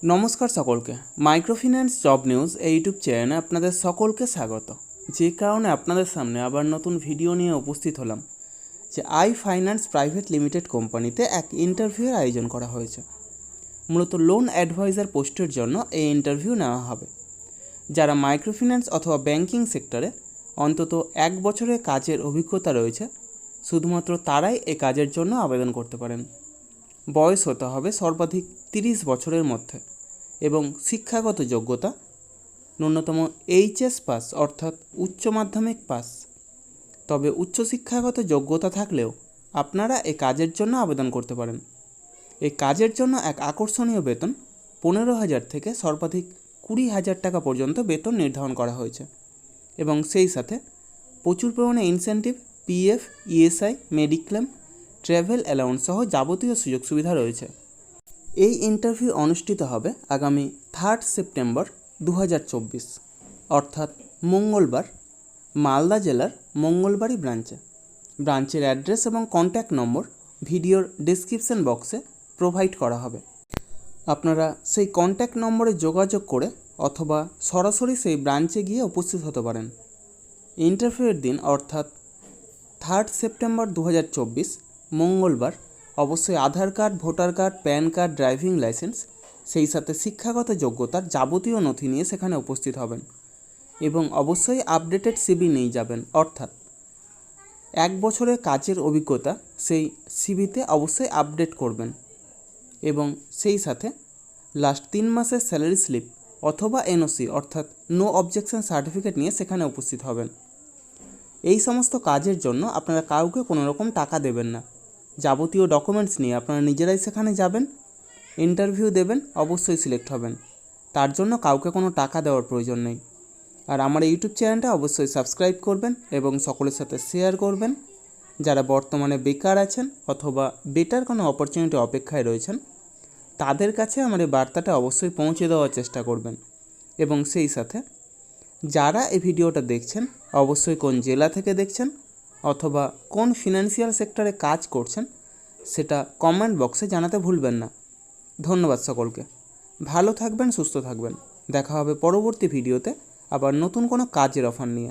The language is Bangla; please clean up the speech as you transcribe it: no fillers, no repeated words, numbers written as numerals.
নমস্কার সকলকে। মাইক্রোফিন্যান্স জব নিউজ এই ইউটিউব চ্যানেলে আপনাদের সকলকে স্বাগত। যে কারণে আপনাদের সামনে আবার নতুন ভিডিও নিয়ে উপস্থিত হলাম যে আই ফাইন্যান্স প্রাইভেট লিমিটেড কোম্পানিতে এক ইন্টারভিউয়ের আয়োজন করা হয়েছে। মূলত লোন অ্যাডভাইজার পোস্টের জন্য এই ইন্টারভিউ নেওয়া হবে। যারা মাইক্রোফিন্যান্স অথবা ব্যাংকিং সেক্টরে অন্তত 1 বছরের কাজের অভিজ্ঞতা রয়েছে শুধুমাত্র তারাই এই কাজের জন্য আবেদন করতে পারেন। বয়স হতে হবে সর্বাধিক 30 বছরের মধ্যে এবং শিক্ষাগত যোগ্যতা ন্যূনতম এইচএস পাস অর্থাৎ উচ্চ মাধ্যমিক পাস। তবে উচ্চশিক্ষাগত যোগ্যতা থাকলেও আপনারা এই কাজের জন্য আবেদন করতে পারেন। এই কাজের জন্য এক আকর্ষণীয় বেতন 15,000 থেকে সর্বাধিক 20,000 টাকা পর্যন্ত বেতন নির্ধারণ করা হয়েছে এবং সেই সাথে প্রচুর পরিমাণে incentive, PF, ESI, mediclaim, travel allowance সহ যাবতীয় সুযোগ সুবিধা রয়েছে। এই ইন্টারভিউ অনুষ্ঠিত হবে আগামী 3 সেপ্টেম্বর 2024 অর্থাৎ মঙ্গলবার মালদা জেলার মঙ্গলবাড়ি ব্রাঞ্চের অ্যাড্রেস এবং কন্ট্যাক্ট নম্বর ভিডিওর ডেসক্রিপশন বক্সে প্রোভাইড করা হবে। আপনারা সেই কন্ট্যাক্ট নম্বরে যোগাযোগ করে অথবা সরাসরি সেই ব্রাঞ্চে গিয়ে উপস্থিত হতে পারেন। ইন্টারভিউয়ের দিন অর্থাৎ 3 সেপ্টেম্বর 2024 মঙ্গলবার অবশ্যই Aadhaar card, voter card, PAN card, driving licence, সেই সাথে শিক্ষাগত যোগ্যতার যাবতীয় নথি নিয়ে সেখানে উপস্থিত হবেন এবং অবশ্যই আপডেটেড সিভি নিয়ে যাবেন। অর্থাৎ 1 বছরের কাজের অভিজ্ঞতা সেই সিভিতে অবশ্যই আপডেট করবেন এবং সেই সাথে লাস্ট 3 মাসের স্যালারি স্লিপ অথবা এনওসি অর্থাৎ নো অবজেকশন সার্টিফিকেট নিয়ে সেখানে উপস্থিত হবেন। এই সমস্ত কাজের জন্য আপনারা কাউকে কোনো রকম টাকা দেবেন না। যাবতীয় ডকুমেন্টস নিয়ে আপনারা নিজেরাই সেখানে যাবেন, ইন্টারভিউ দেবেন, অবশ্যই সিলেক্ট হবেন। তার জন্য কাউকে কোনো টাকা দেওয়ার প্রয়োজন নেই। আর আমার ইউটিউব চ্যানেলটা অবশ্যই সাবস্ক্রাইব করবেন এবং সকলের সাথে শেয়ার করবেন। যারা বর্তমানে বেকার আছেন অথবা বেটার কোনো অপরচুনিটি অপেক্ষায় রয়েছেন তাদের কাছে আমার এই বার্তাটা অবশ্যই পৌঁছে দেওয়ার চেষ্টা করবেন। এবং সেই সাথে যারা এই ভিডিওটা দেখছেন অবশ্যই কোন জেলা থেকে দেখছেন অথবা কোন ফিনান্সিয়াল সেক্টরে কাজ করছেন সেটা কমেন্ট বক্সে জানাতে ভুলবেন না। ধন্যবাদ সকলকে। ভালো থাকবেন, সুস্থ থাকবেন। দেখা হবে পরবর্তী ভিডিওতে আবার নতুন কোনো কাজের অফার নিয়ে।